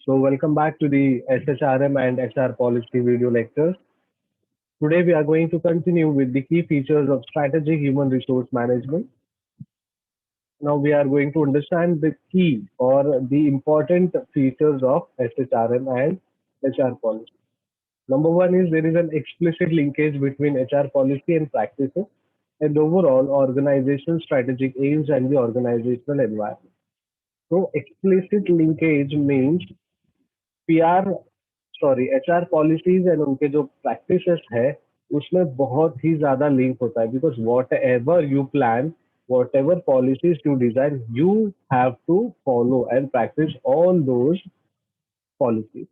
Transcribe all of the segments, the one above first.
So welcome back to the SHRM and HR policy video lectures. Today we are going to continue with the key features of strategic human resource management. Now we are going to understand the key or the important features of SHRM and HR policy. Number one is there is an explicit linkage between HR policy and practices and overall organizational strategic aims and the organizational environment. So explicit linkage means PR sorry HR policies and उनके जो practices है उसमें बहुत ही ज्यादा link होता है because whatever you plan whatever policies you design you have to follow and practise all those policies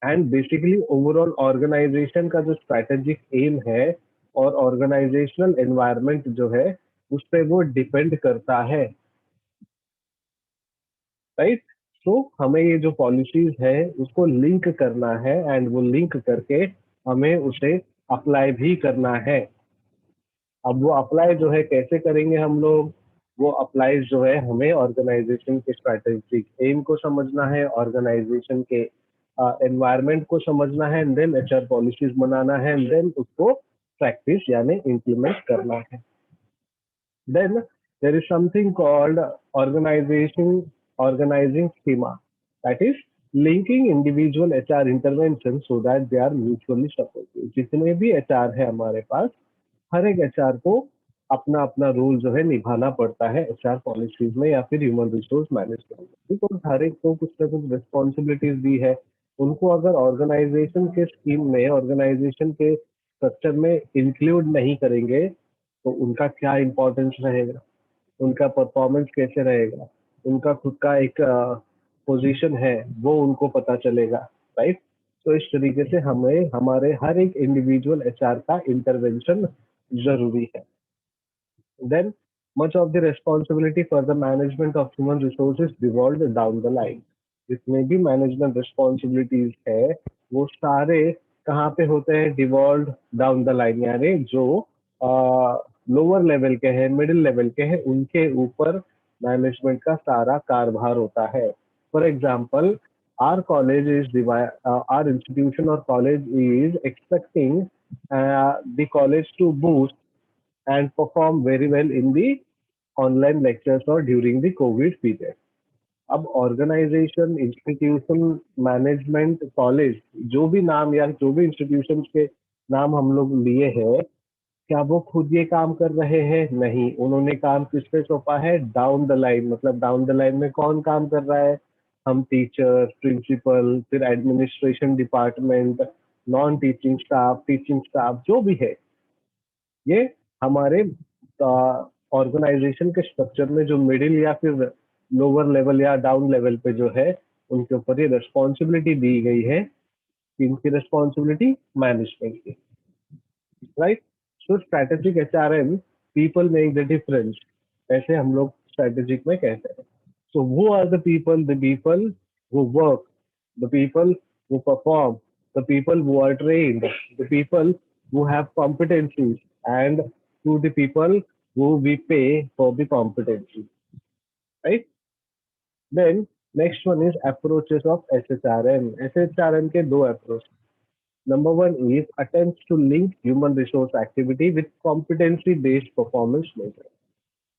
and basically overall organisation का जो स्ट्रैटेजिक एम है और ऑर्गेनाइजेशनल एनवायरनमेंट जो है उस पर वो डिपेंड करता है राइट तो हमें ये जो पॉलिसीज है उसको लिंक करना है एंड वो लिंक करके हमें उसे अप्लाई भी करना है। अब वो अप्लाई जो है कैसे करेंगे हम लोग, वो अप्लाई जो है हमें ऑर्गेनाइजेशन के स्ट्रैटेजिक एम को समझना है, ऑर्गेनाइजेशन के एनवायरनमेंट को समझना है एंड देन एचआर पॉलिसीज बनाना है एंड देन उसको प्रैक्टिस यानी इम्प्लीमेंट करना है। Then there is something called organizing schema, that is linking individual HR intervention so that they are mutually supportive। जितने भी HR है हमारे पास, हर एक HR को अपना अपना रोल जो है निभाना पड़ता है HR पॉलिसीज में या फिर ह्यूमन रिसोर्स मैनेजमेंट में, बिकॉज हर एक को कुछ ना कुछ रिस्पॉन्सिबिलिटीज दी है। उनको अगर ऑर्गेनाइजेशन के स्कीम में, ऑर्गेनाइजेशन के स्ट्रक्चर में इंक्लूड नहीं करेंगे तो उनका क्या इंपॉर्टेंस रहेगा, उनका परफॉर्मेंस कैसे रहेगा, उनका खुद का एक पोजीशन है वो उनको पता चलेगा, राइट। तो इस तरीके से हमें हमारे हर एक इंडिविजुअल एचआर का इंटरवेंशन जरूरी है। Then much of the responsibility for the management of human resources devolve down the line. जितने भी मैनेजमेंट रिस्पॉन्सिबिलिटीज है वो सारे कहाँ पे होते हैं, डिवॉल्व डाउन द लाइन, यानी जो लोअर लेवल के हैं, मिडिल लेवल के हैं, उनके ऊपर मैनेजमेंट का सारा कारभार होता है। For example our college is our institution और college is expecting the college to boost and perform very well in the online lectures और ड्यूरिंग द कोविड पीरियड। अब ऑर्गेनाइजेशन, इंस्टीट्यूशन, मैनेजमेंट, कॉलेज, जो भी नाम या जो भी इंस्टीट्यूशन के नाम हम लोग लिए हैं, क्या वो खुद ये काम कर रहे हैं? नहीं, उन्होंने काम किस पे सौंपा है? Down the line. मतलब डाउन द लाइन में कौन काम कर रहा है? हम टीचर, प्रिंसिपल, फिर administration department, non teaching staff, teaching staff, जो भी है, ये हमारे ऑर्गेनाइजेशन के स्ट्रक्चर में जो मिडिल या फिर लोअर लेवल या डाउन लेवल पे जो है उनके ऊपर ये रिस्पॉन्सिबिलिटी दी गई है। इनकी रिस्पॉन्सिबिलिटी मैनेजमेंट की, right. So strategic HRM, people make the difference, ऐसे हम लोग स्ट्रैटेजिक में कहते हैं। So who are the people who work, the people who perform, the people who are trained, the people who have competencies and to the people who we pay for the competency, right? Then next one is approaches of SHRM. SHRM के दो approach. Number one is attempts to link human resource activity with competency based performance measure.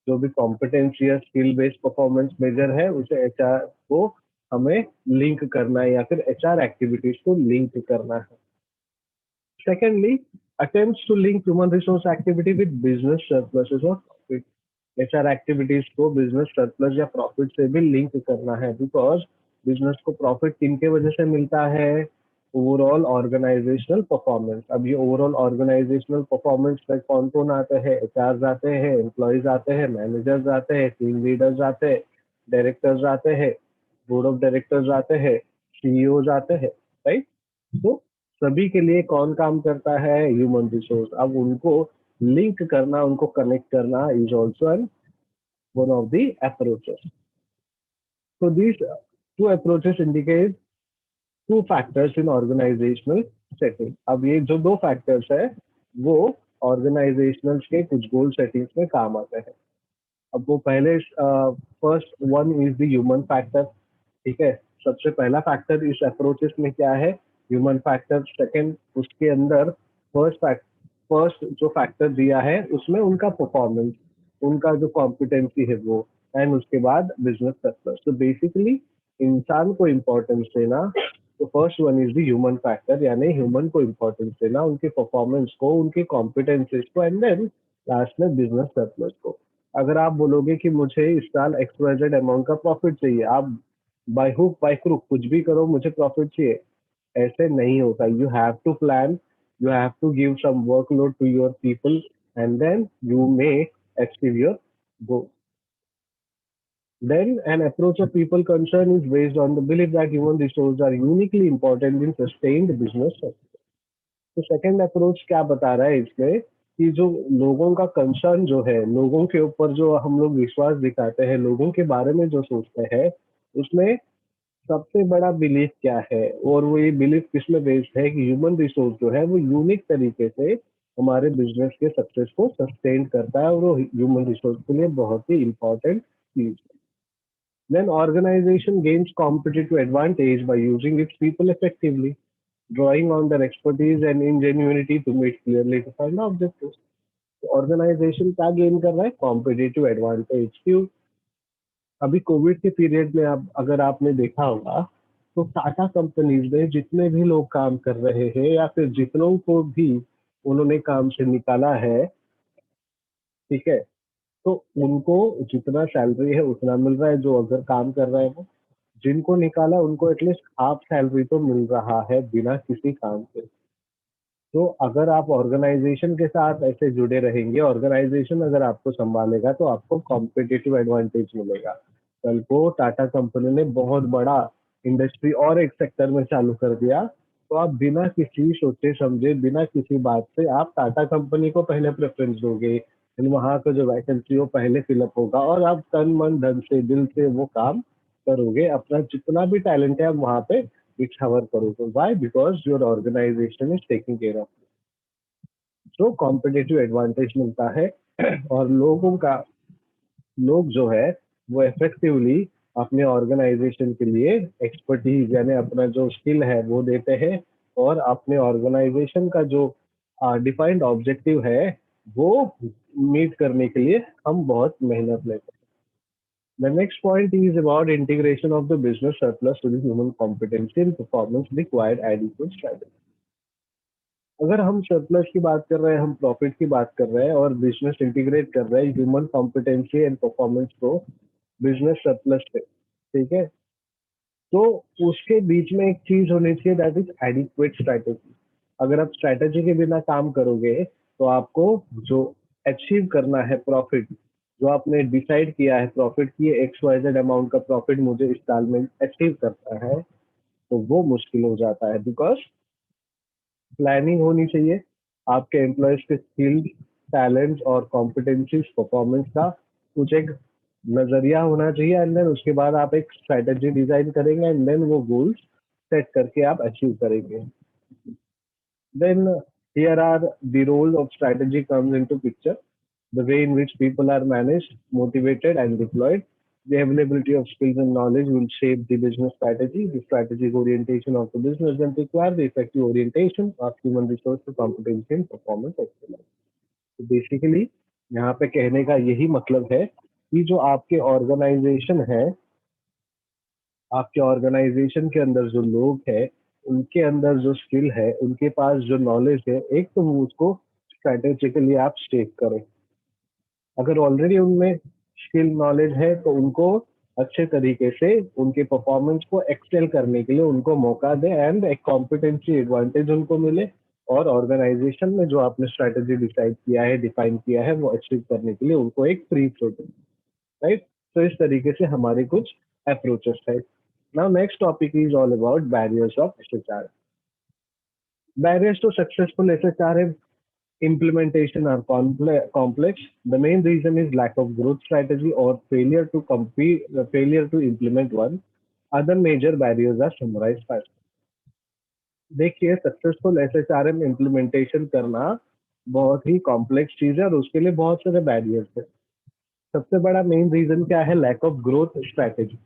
जो भी competency या skill based performance measure है उसे HR को हमें link करना है या फिर HR activities को लिंक करना है। Secondly, attempts to link human resource activity with business surpluses or profit. HR activities को बिजनेस सरप्लस या प्रॉफिट से भी लिंक करना है, बिकॉज बिजनेस को प्रॉफिट किनके वजह से मिलता है? Overall organisational performance. अब ये ओवरऑल ऑर्गेनाइजेशनल परफॉर्मेंस में कौन कौन आते हैं? एचआर आते हैं, एम्प्लॉयज आते हैं, मैनेजर्स आते हैं, टीम लीडर्स आते हैं, डायरेक्टर्स आते हैं, बोर्ड ऑफ डायरेक्टर्स आते हैं, सीईओज आते हैं, राइट। तो सभी के लिए कौन काम करता है? Human resource. अब उनको लिंक करना, उनको कनेक्ट करना is also an one of the approaches. So these two approaches indicate two factors in organizational setting। अब ये जो दो फैक्टर्स है वो ऑर्गेनाइजेशनल के कुछ गोल सेटिंग्स में काम आते हैं। अब वो पहले first one is the human factor, ठीक है। सबसे पहला फैक्टर इस अप्रोचेस में क्या है, ह्यूमन फैक्टर। सेकंड, उसके अंदर फर्स्ट जो फैक्टर दिया है उसमें उनका परफॉर्मेंस, उनका जो कॉम्पिटेंसी है वो, एंड उसके बाद बिजनेस पर्पस। तो बेसिकली इंसान को इम्पोर्टेंस देना, तो first one is the human factor, यानी ह्यूमन को इम्पोर्टेंस देना, उनके परफॉर्मेंस को, उनके कॉम्पिटेंसीज को, एंड देन लास्ट में बिजनेस सर्प्लस को। अगर आप बोलोगे कि मुझे इस साल एक्सवाइजेड अमाउंट का प्रॉफिट चाहिए, आप बाय हुक बाय क्रुक कुछ भी करो, मुझे प्रॉफिट चाहिए, ऐसे नहीं होता। You have to plan, you have to give some workload to your people, and then you may achieve your goal. Then an approach of people concern is based on the belief that human resources are uniquely important in sustained business success. तो second approach क्या बता रहा है इसमें कि जो लोगों का कंसर्न जो है, लोगों के ऊपर जो हम लोग विश्वास दिखाते हैं, लोगों के बारे में जो सोचते हैं, उसमें सबसे बड़ा बिलीफ क्या है, और वो ये बिलीफ किसमें बेस्ड है कि ह्यूमन रिसोर्स जो है वो यूनिक तरीके से हमारे बिजनेस के सक्सेस को सस्टेन करता है, और वो ह्यूमन रिसोर्स के लिए बहुत ही इंपॉर्टेंट चीज है। Then organisation gains competitive advantage by using its people effectively, drawing on their expertise and ingenuity to meet clearly defined objectives. Organisation क्या गेन कर रहा है, कॉम्पिटिटिव एडवांटेज। क्यों? अभी कोविड के पीरियड में आप अगर आपने देखा होगा तो टाटा कंपनीज में जितने भी लोग काम कर रहे हैं या फिर जितनों को भी उन्होंने काम से निकाला है, ठीक है, तो उनको जितना सैलरी है उतना मिल रहा है जो अगर काम कर रहे हैं वो, जिनको निकाला उनको एटलीस्ट हाफ सैलरी तो मिल रहा है बिना किसी काम के। तो अगर आप ऑर्गेनाइजेशन के साथ ऐसे जुड़े रहेंगे, ऑर्गेनाइजेशन अगर आपको संभालेगा तो आपको कॉम्पिटिटिव एडवांटेज मिलेगा। कल को टाटा कंपनी ने बहुत बड़ा इंडस्ट्री और एक सेक्टर में चालू कर दिया, तो आप बिना किसी सोचे समझे, बिना किसी बात से आप टाटा कंपनी को पहले प्रेफरेंस दोगे, फिर वहां का जो वैकेंसी हो पहले फिलअप होगा, और आप तन मन धन से दिल से वो काम करोगे, अपना जितना भी टैलेंट है आप वहां पे डिस्कवर करोगे। Why? Because your organisation is taking care of. तो कॉम्पिटिटिव एडवांटेज मिलता है और लोग जो है वो इफेक्टिवली अपने ऑर्गेनाइजेशन के लिए एक्सपर्टीज यानी अपना जो स्किल है वो देते हैं, और अपने ऑर्गेनाइजेशन का जो डिफाइंड ऑब्जेक्टिव है वो मीट करने के लिए हम बहुत मेहनत लेते हैं। The next point is about integration of the business surplus to the human competency and performance required adequate strategy. अगर हम सरप्लस की बात कर रहे हैं, हम प्रॉफिट की बात कर रहे हैं और बिजनेस इंटीग्रेट कर रहे हैं ह्यूमन कॉम्पिटेंसी एंड परफॉर्मेंस को बिजनेस सरप्लस पे, ठीक है, तो उसके बीच में एक चीज होनी चाहिए, दैट इज एडिक्वेट स्ट्रैटेजी। अगर आप स्ट्रैटेजी के बिना काम करोगे तो आपको जो अचीव करना है प्रॉफिट, जो आपने डिसाइड किया है प्रॉफिट की एक्स वाई जेड अमाउंट का प्रॉफिट मुझे इस साल में अचीव करना है, तो वो मुश्किल हो जाता है। बिकॉज प्लानिंग होनी चाहिए, आपके एम्प्लॉयज के स्किल्स, टैलेंट्स और कॉम्पिटेंसीज, परफॉर्मेंस का कुछ एक नजरिया होना चाहिए, एंड देन उसके बाद आप एक स्ट्रेटेजी डिजाइन करेंगे, एंड देन वो गोल्स सेट करके आप अचीव करेंगे। Then here are the role of strategy comes into picture, the way in which people are managed, motivated, and deployed. The availability of skills and knowledge will shape the business strategy. The strategic orientation of the business then require the effective orientation of human resource to competency and performance excellence. तो basically यहाँ पे कहने का यही मतलब है कि जो आपके ऑर्गेनाइजेशन है, आपके ऑर्गेनाइजेशन के अंदर जो लोग हैं, उनके अंदर जो स्किल है, उनके पास जो नॉलेज है, एक तो वो उसको स्ट्रेटेजिकली आप स्टेक करें। अगर ऑलरेडी उनमें स्किल नॉलेज है तो उनको अच्छे तरीके से उनके परफॉर्मेंस को एक्सेल करने के लिए उनको मौका दे, एंड एक कॉम्पिटेंसी एडवांटेज उनको मिले, और ऑर्गेनाइजेशन में जो आपने स्ट्रेटेजी डिसाइड किया है, डिफाइन किया है, वो अचीव करने के लिए उनको एक फ्री फ्लो दे। राइट? तो इस तरीके से हमारे कुछ अप्रोचेस है। Now next topic is all about barriers of HR. Barriers to successful HR implementation are complex. The main reason is lack of growth strategy or failure to implement one. Other major barriers are summarized first. देखिए, successful एसएचआरएम implementation करना बहुत ही complex चीज है और उसके लिए बहुत सारे बैरियर्स है। सबसे बड़ा मेन रीजन क्या है? Lack of growth strategy.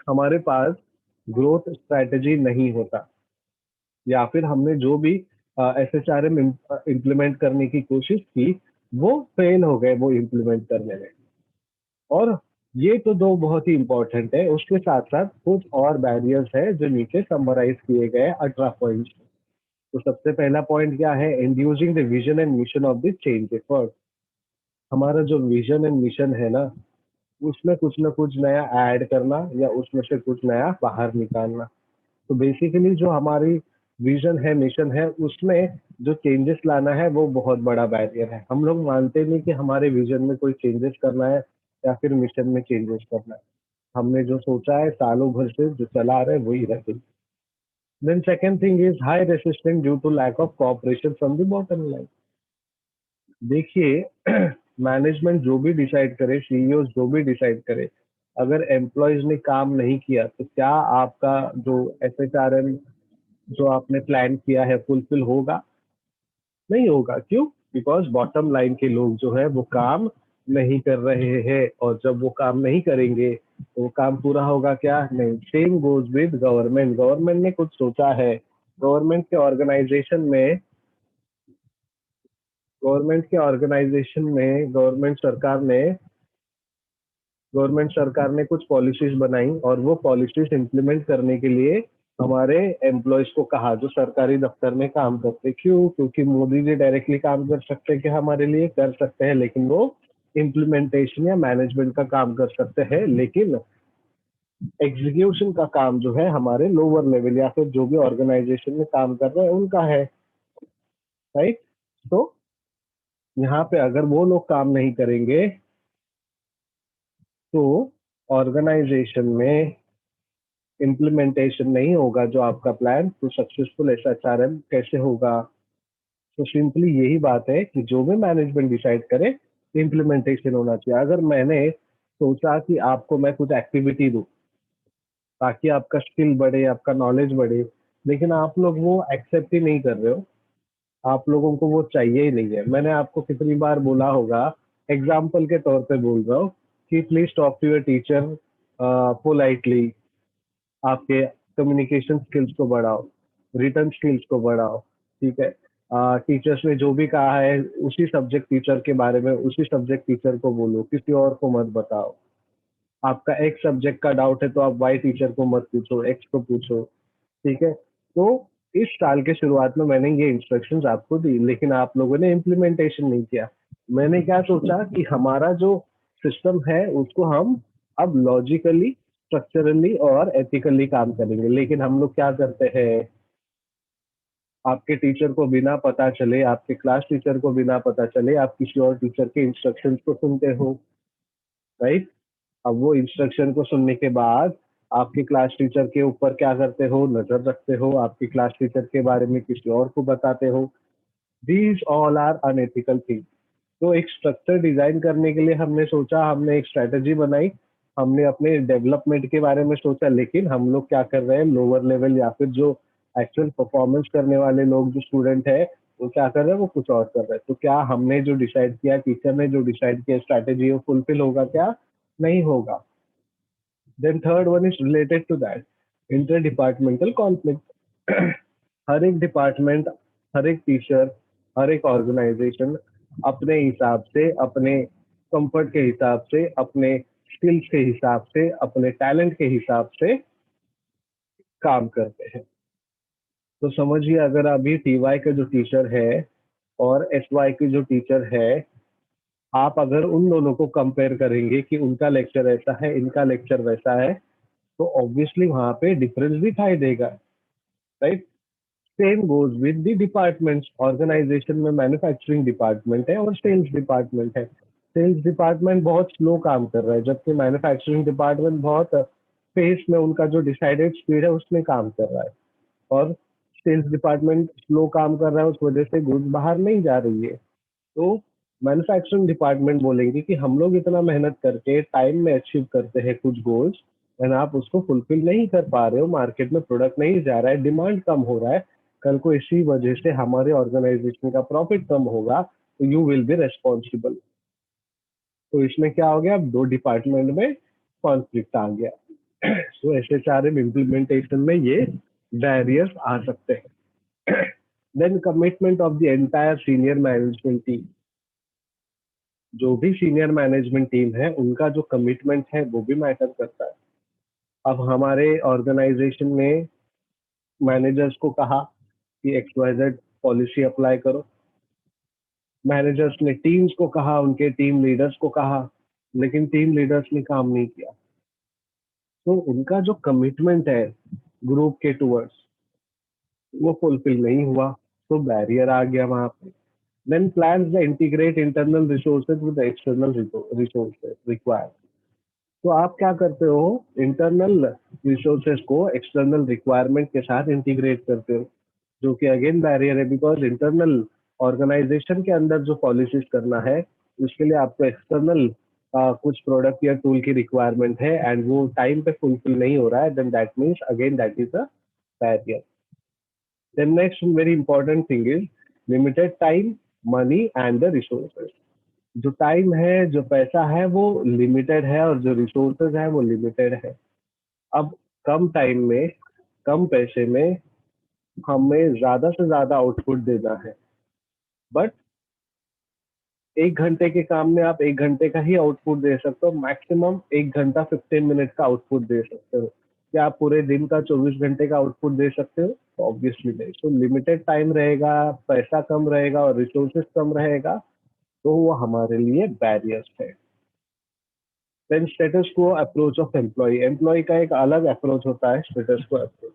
हमारे पास ग्रोथ स्ट्रेटेजी नहीं होता, या फिर हमने जो भी SHRM इम्प्लीमेंट करने की कोशिश की वो फेल हो गए वो इम्प्लीमेंट करने में। और ये तो दो बहुत ही इंपॉर्टेंट है, उसके साथ साथ कुछ और बैरियर्स है जो नीचे समराइज किए गए 18 पॉइंट्स। तो सबसे पहला पॉइंट क्या है, inducing the vision and mission of the change effort. हमारा जो विजन एंड मिशन है ना, उसमें कुछ ना कुछ नया ऐड करना या उसमें से कुछ नया बाहर निकालना। तो बेसिकली जो हमारी विजन है, मिशन है, उसमें जो चेंजेस लाना है वो बहुत बड़ा बैरियर है। हम लोग मानते नहीं कि हमारे विजन में कोई चेंजेस करना है या फिर मिशन में चेंजेस करना है। हमने जो सोचा है सालों भर से जो चला रहे वही रहे। Then second thing is high resistance due to lack of cooperation from the bottom line. देखिए मैनेजमेंट जो भी डिसाइड करे, CEO जो भी डिसाइड करे, अगर एम्प्लॉयज ने काम नहीं किया तो क्या आपका जो SHRM जो आपने प्लान किया है फुलफिल होगा? नहीं होगा। क्यों? बिकॉज बॉटम लाइन के लोग जो है वो काम नहीं कर रहे हैं, और जब वो काम नहीं करेंगे तो वो काम पूरा होगा क्या? नहीं। Same goes with government. Government ने कुछ सोचा है, गवर्नमेंट के ऑर्गेनाइजेशन में गवर्नमेंट सरकार ने कुछ पॉलिसीज बनाई, और वो पॉलिसीज इम्प्लीमेंट करने के लिए हमारे एम्प्लॉयज को कहा जो सरकारी दफ्तर में काम करते। क्यों? क्योंकि मोदी जी डायरेक्टली काम कर सकते हैं कि हमारे लिए कर सकते हैं, लेकिन वो इम्प्लीमेंटेशन या मैनेजमेंट का काम कर सकते हैं, लेकिन एग्जीक्यूशन का काम जो है हमारे लोअर लेवल या फिर जो भी ऑर्गेनाइजेशन में काम कर रहे हैं उनका है। राइट? तो यहाँ पे अगर वो लोग काम नहीं करेंगे तो ऑर्गेनाइजेशन में इम्प्लीमेंटेशन नहीं होगा जो आपका प्लान, तो सक्सेसफुल SHRM कैसे होगा? तो सिंपली यही बात है कि जो भी मैनेजमेंट डिसाइड करे इम्प्लीमेंटेशन होना चाहिए। अगर मैंने सोचा कि आपको मैं कुछ एक्टिविटी दूं ताकि आपका स्किल बढ़े, आपका नॉलेज बढ़े, लेकिन आप लोग वो एक्सेप्ट ही नहीं कर रहे हो, आप लोगों को वो चाहिए ही नहीं है। मैंने आपको कितनी बार बोला होगा, एग्जाम्पल के तौर पे बोल रहा हूँ कि please talk to your teacher politely, आपके कम्युनिकेशन स्किल्स को बढ़ाओ, रिटर्न स्किल्स को बढ़ाओ। ठीक है? टीचर्स ने जो भी कहा है उसी सब्जेक्ट टीचर के बारे में उसी सब्जेक्ट टीचर को बोलो, किसी और को मत बताओ। आपका एक सब्जेक्ट का डाउट है तो आप वाई टीचर को मत पूछो, एक्स को पूछो। ठीक है? तो इस साल के शुरुआत में मैंने ये इंस्ट्रक्शंस आपको दी, लेकिन आप लोगों ने इम्प्लीमेंटेशन नहीं किया। मैंने क्या सोचा कि हमारा जो सिस्टम है उसको हम अब लॉजिकली, स्ट्रक्चरली और एथिकली काम करेंगे, लेकिन हम लोग क्या करते हैं, आपके टीचर को बिना पता चले, आपके क्लास टीचर को बिना पता चले आप किसी और टीचर के इंस्ट्रक्शंस को सुनते हो। राइट? अब वो इंस्ट्रक्शन को सुनने के बाद आपके क्लास टीचर के ऊपर क्या करते हो, नजर रखते हो, आपकी क्लास टीचर के बारे में किसी और को बताते हो। These all are unethical thing. तो एक स्ट्रक्चर डिजाइन करने के लिए हमने सोचा, हमने एक स्ट्रेटेजी बनाई, हमने अपने डेवलपमेंट के बारे में सोचा, लेकिन हम लोग क्या कर रहे हैं, लोअर लेवल या फिर जो एक्चुअल परफॉर्मेंस करने वाले लोग जो स्टूडेंट है वो क्या कर रहे हैं, वो कुछ और कर रहे हैं। तो क्या हमने जो डिसाइड किया, टीचर ने जो डिसाइड किया स्ट्रैटेजी, वो फुलफिल होगा क्या? नहीं होगा। Then third one is related to that, inter departmental conflict. हर एक डिपार्टमेंट, हर एक टीचर, हर एक ऑर्गेनाइजेशन अपने हिसाब से, अपने कंफर्ट के हिसाब से, अपने स्किल्स के हिसाब से, अपने टैलेंट के हिसाब से काम करते हैं। तो समझिए अगर अभी TY का जो टीचर है और SY की जो टीचर है, आप अगर उन दोनों को कंपेयर करेंगे कि उनका लेक्चर ऐसा है, इनका लेक्चर वैसा है, तो ऑब्वियसली वहां पे डिफरेंस दिखाई देगा। Right? Same goes with the departments. Organisation में मैन्युफैक्चरिंग डिपार्टमेंट है और सेल्स डिपार्टमेंट है। सेल्स डिपार्टमेंट बहुत स्लो काम कर रहा है, जबकि मैन्युफैक्चरिंग डिपार्टमेंट बहुत पेस में, उनका जो डिसाइडेड स्पीड है उसमें काम कर रहा है। और सेल्स डिपार्टमेंट स्लो काम कर रहा है, उस वजह से गुड्स बाहर नहीं जा रही है। तो मैन्युफैक्चरिंग डिपार्टमेंट बोलेंगे कि हम लोग इतना मेहनत करके टाइम में अचीव करते हैं कुछ गोल्स, एंड आप उसको फुलफिल नहीं कर पा रहे हो, मार्केट में प्रोडक्ट नहीं जा रहा है, डिमांड कम हो रहा है, कल को इसी वजह से हमारे ऑर्गेनाइजेशन का प्रॉफिट कम होगा, तो यू विल बी रेस्पॉन्सिबल। तो इसमें क्या हो गया, अब दो डिपार्टमेंट में कॉन्फ्लिक्ट आ गया। सो एसएचआरएम इम्प्लीमेंटेशन में ये बैरियर्स आ सकते हैं। Then commitment of the entire senior management team, जो भी सीनियर मैनेजमेंट टीम है उनका जो कमिटमेंट है वो भी मैटर करता है। अब हमारे ऑर्गेनाइजेशन में मैनेजर्स को कहा कि XYZ पॉलिसी अप्लाई करो, मैनेजर्स ने टीम्स को कहा, उनके टीम लीडर्स को कहा, लेकिन टीम लीडर्स ने काम नहीं किया, तो उनका जो कमिटमेंट है ग्रुप के टूवर्ड्स वो फुलफिल नहीं हुआ, तो बैरियर आ गया वहां पे। Then plans the integrate internal resources with external resources required, तो आप क्या करते हो, इंटरनल रिसोर्सेज को एक्सटर्नल रिक्वायरमेंट के साथ इंटीग्रेट करते हो, जो कि अगेन बैरियर है, बिकॉज इंटरनल ऑर्गेनाइजेशन के अंदर जो पॉलिसीज करना है उसके लिए आपको एक्सटर्नल कुछ प्रोडक्ट या टूल की रिक्वायरमेंट है एंड वो टाइम पे फुलफिल नहीं हो रहा है, then that means again that is a barrier. Then next very important thing is limited time, money and the resources. जो टाइम है, जो पैसा है वो लिमिटेड है और जो रिसोर्सेज है वो लिमिटेड है। अब कम टाइम में, कम पैसे में हमें ज्यादा से ज्यादा आउटपुट देना है, बट 1 घंटे के काम में आप 1 घंटे का ही आउटपुट दे सकते हो, मैक्सिमम 1 घंटा 15 मिनट का आउटपुट दे सकते हो। क्या आप पूरे दिन का 24 घंटे का आउटपुट दे सकते हो? ऑब्वियसली नहीं। तो लिमिटेड टाइम रहेगा, पैसा कम रहेगा और रिसोर्सेज कम रहेगा, तो वो हमारे लिए बैरियर्स है। देन स्टेटस को अप्रोच ऑफ एम्प्लॉय, एम्प्लॉय का एक अलग अप्रोच होता है स्टेटस को अप्रोच।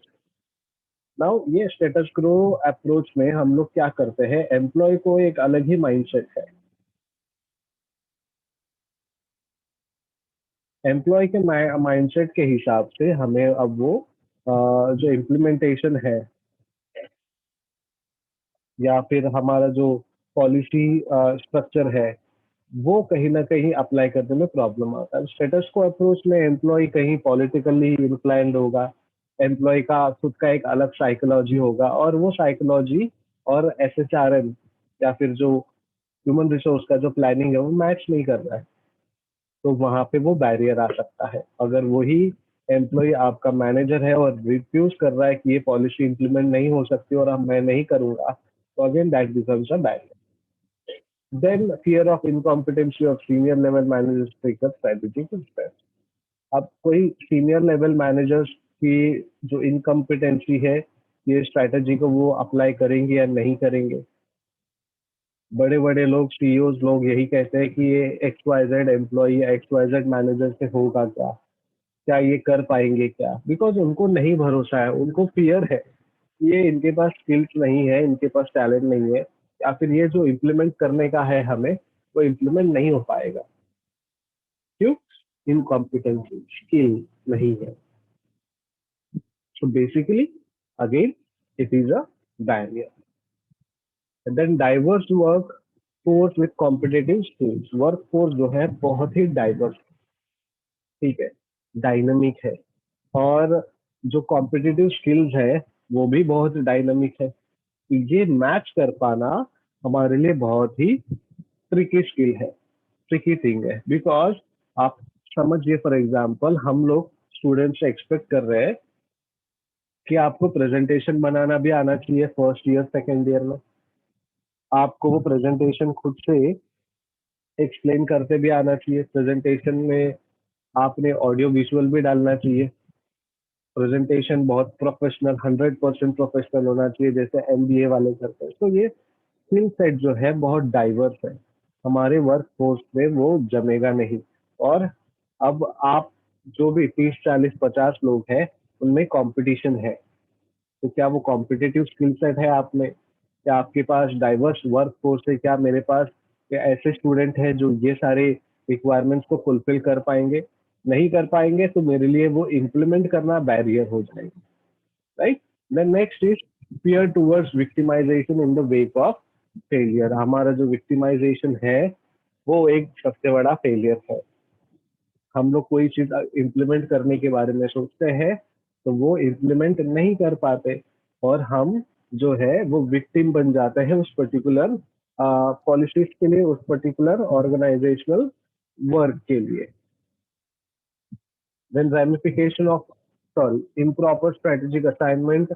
नाउ ये स्टेटस को अप्रोच में हम लोग क्या करते हैं, एम्प्लॉय को एक अलग ही माइंडसेट है। एम्प्लॉय के माइंडसेट के हिसाब से हमें अब वो जो इम्प्लीमेंटेशन है या फिर हमारा जो पॉलिसी स्ट्रक्चर है वो कहीं ना कहीं अप्लाई करने में प्रॉब्लम आता है। स्टेटस को अप्रोच में एम्प्लॉय कहीं पॉलिटिकली इंक्लाइंड होगा, एम्प्लॉय का खुद का एक अलग साइकोलॉजी होगा और वो साइकोलॉजी और SHRM या फिर जो ह्यूमन रिसोर्स का जो प्लानिंग है वो मैच नहीं कर रहा है, तो वहां पे वो बैरियर आ सकता है। अगर वही एम्प्लॉय आपका मैनेजर है और रिफ्यूज कर रहा है कि ये पॉलिसी इंप्लीमेंट नहीं हो सकती और अब मैं नहीं करूंगा, तो again that becomes a barrier. Then fear of incompetency of senior level managers take up strategic steps. अब कोई सीनियर लेवल मैनेजर्स की जो इनकम्पिटेंसी है, ये स्ट्रैटेजी को वो अप्लाई करेंगे या नहीं करेंगे। बड़े बड़े लोग, सीईओ लोग यही कहते हैं कि ये XYZ एम्प्लॉय या XYZ मैनेजर से होगा क्या, क्या ये कर पाएंगे क्या, बिकॉज उनको नहीं भरोसा है, उनको फियर है, ये इनके पास स्किल्स नहीं है, इनके पास टैलेंट नहीं है, या फिर ये जो इम्प्लीमेंट करने का है हमें वो इम्प्लीमेंट नहीं हो पाएगा। क्यों? इनकॉम्पिटेंसी, स्किल नहीं है। So basically again it is a barrier. Then diverse work force with competitive skills, work force जो है बहुत ही डाइवर्स, ठीक है, डायनामिक है, और जो कॉम्पिटिटिव स्किल्स है वो भी बहुत डायनामिक है। ये मैच कर पाना हमारे लिए बहुत ही ट्रिकी स्किल है, ट्रिकी थिंग है, बिकॉज आप समझिए, फॉर एग्जांपल हम लोग स्टूडेंट से एक्सपेक्ट कर रहे हैं कि आपको प्रेजेंटेशन बनाना भी आना चाहिए फर्स्ट ईयर सेकेंड ईयर में, आपको वो प्रेजेंटेशन खुद से एक्सप्लेन करते भी आना चाहिए, प्रेजेंटेशन में आपने ऑडियो विजुअल भी डालना चाहिए, प्रेजेंटेशन बहुत प्रोफेशनल, 100% प्रोफेशनल होना चाहिए जैसे MBA वाले करते हैं। तो ये स्किल सेट जो है बहुत डाइवर्स है, हमारे वर्क फोर्स में वो जमेगा नहीं। और अब आप जो भी 30 40 50 लोग हैं उनमें कंपटीशन है, तो क्या वो कॉम्पिटिटिव स्किल सेट है आप में, क्या आपके पास डाइवर्स वर्क फोर्स है, क्या मेरे पास क्या ऐसे स्टूडेंट हैं जो ये सारे रिक्वायरमेंट्स को फुलफिल कर पाएंगे? नहीं कर पाएंगे तो मेरे लिए वो इम्प्लीमेंट करना बैरियर हो जाएगा, right. Then next is fear towards victimisation in the wake of failure. हमारा जो विक्टिमाइजेशन है वो एक सबसे बड़ा फेलियर है। हम लोग कोई चीज इम्प्लीमेंट करने के बारे में सोचते हैं तो वो इम्प्लीमेंट नहीं कर पाते, और हम जो है वो विक्टिम बन जाते हैं उस पर्टिकुलर पॉलिसीज के लिए, उस पर्टिकुलर ऑर्गेनाइजेशनल वर्क के लिए। Then ramification of, sorry, improper strategic assignment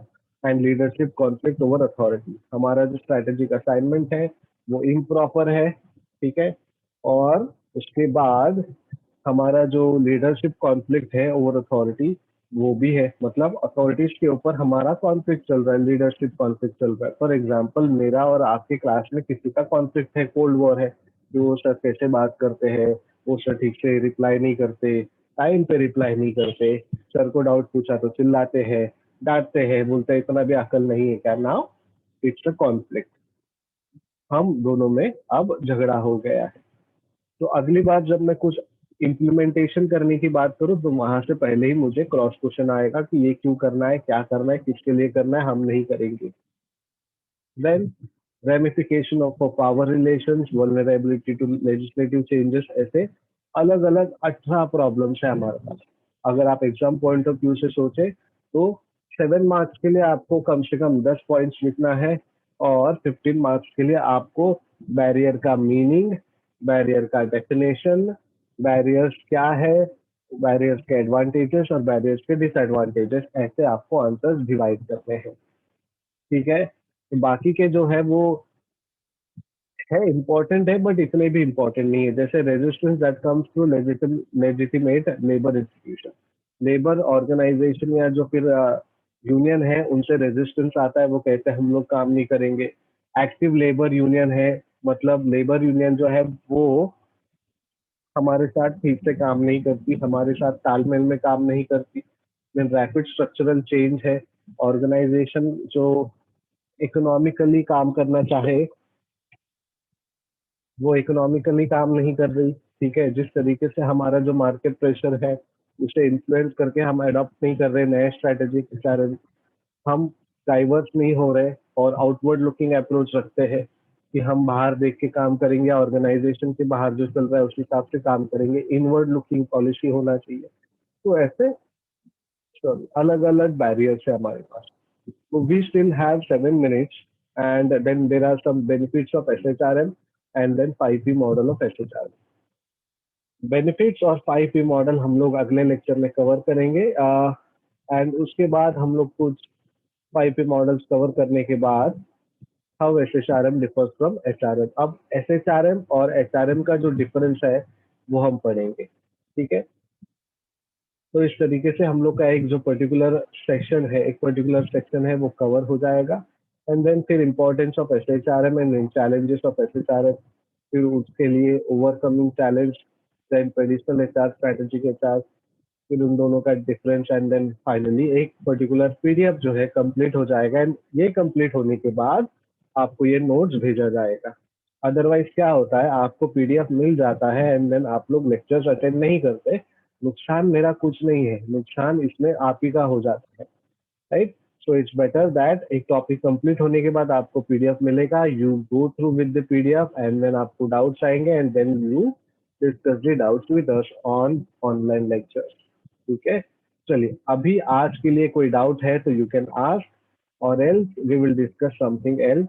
and leadership conflict over authority. हमारा जो strategic assignment है वो improper है, ठीक है, और उसके बाद हमारा जो लीडरशिप कॉन्फ्लिक्ट है ओवर अथॉरिटी वो भी है, मतलब अथॉरिटीज के ऊपर हमारा कॉन्फ्लिक्ट चल रहा है, लीडरशिप कॉन्फ्लिक्ट चल रहा है। फॉर एग्जांपल मेरा और आपके क्लास में किसी का कॉन्फ्लिक्ट है, कोल्ड वॉर है, कि वो सर कैसे बात करते हैं, वो सर ठीक से रिप्लाई नहीं करते, टाइम पे रिप्लाई नहीं करते, सर को डाउट पूछा तो चिल्लाते हैं, डांटते हैं, बोलते हैं इतना भी अकल नहीं है क्या। नाउ इट्स अ कॉन्फ्लिक्ट, हम दोनों में अब झगड़ा हो गया है। तो अगली बार जब मैं कुछ इम्प्लीमेंटेशन करने की बात करूं तो वहां से पहले ही मुझे क्रॉस क्वेश्चन आएगा कि ये क्यों करना है, क्या करना है, किसके लिए करना है, हम नहीं करेंगे। Then ramification of power relations, vulnerability to legislative changes, ऐसे अलग अलग 18 प्रॉब्लम्स है हमारे पास। अगर आप एग्जाम पॉइंट ऑफ व्यू से सोचे तो 7 मार्क्स के लिए आपको कम से कम 10 पॉइंट्स लिखना है, और 15 मार्क्स के लिए आपको बैरियर का मीनिंग, बैरियर का डेफिनेशन, बैरियर्स क्या है, बैरियर्स के एडवांटेजेस और बैरियर्स के डिसएडवांटेजेस, ऐसे आपको आंसर्स डिवाइड करने हैं, ठीक है। तो बाकी के जो है वो है इम्पोर्टेंट है बट इतने भी इम्पोर्टेंट नहीं है, जैसे resistance that comes through legitimate labour institution, labour organisation या जो फिर यूनियन है उनसे रेजिस्टेंस आता है, वो कहते हैं हम लोग काम नहीं करेंगे। एक्टिव लेबर यूनियन है, मतलब लेबर यूनियन जो है वो हमारे साथ ठीक से काम नहीं करती, हमारे साथ तालमेल में काम नहीं करती। देन रैपिड स्ट्रक्चरल चेंज है, ऑर्गेनाइजेशन जो इकोनॉमिकली काम करना चाहे वो इकोनॉमिकली काम नहीं कर रही, ठीक है। जिस तरीके से हमारा जो मार्केट प्रेशर है उसे इन्फ्लुएंस करके हम अडॉप्ट नहीं कर रहे नए स्ट्रैटेजी के कारण, हम डाइवर्स नहीं हो रहे और आउटवर्ड लुकिंग अप्रोच रखते हैं कि हम बाहर देख के काम करेंगे, ऑर्गेनाइजेशन के बाहर जो चल रहा है उस हिसाब से काम करेंगे, इनवर्ड लुकिंग पॉलिसी होना चाहिए। तो ऐसे अलग अलग बैरियर्स है हमारे पास। So we still have 7 minutes, and then there are some benefits of SHRM and then 5P model of SHRM. Benefits और 5P मॉडल हम लोग अगले लेक्चर में कवर करेंगे, एंड उसके बाद हम लोग कुछ 5P मॉडल्स कवर करने के बाद how SHRM differs from HRM। अब SHRM और HRM का जो डिफरेंस है वो हम पढ़ेंगे, ठीक है। तो इस तरीके से हम लोग का एक जो पर्टिकुलर सेक्शन है, एक पर्टिकुलर सेक्शन है वो कवर हो जाएगा। एंड देन फिर importance of SHRM and challenges of SHRM, फिर उसके लिए overcoming challenge, then traditional HR, strategic HR, फिर उन दोनों का डिफरेंस, एंड देन फाइनली एक पर्टिकुलर PDF जो है कंप्लीट हो जाएगा। एंड ये कंप्लीट होने के बाद आपको ये नोट्स भेजा जाएगा। अदरवाइज क्या होता है, आपको PDF मिल जाता है एंड देन आप लोग लेक्चर्स अटेंड नहीं करते, नुकसान मेरा कुछ नहीं है, नुकसान इसमें आप ही का हो जाता है, right. So it's better that एक टॉपिक कंप्लीट होने के बाद आपको PDF मिलेगा, you go through with the PDF and then आपको डाउट्स आएंगे and then you discuss the doubts with us on online lectures, ठीक है। चलिए, अभी आज के लिए कोई डाउट है तो यू कैन आस्क, और else we will discuss something else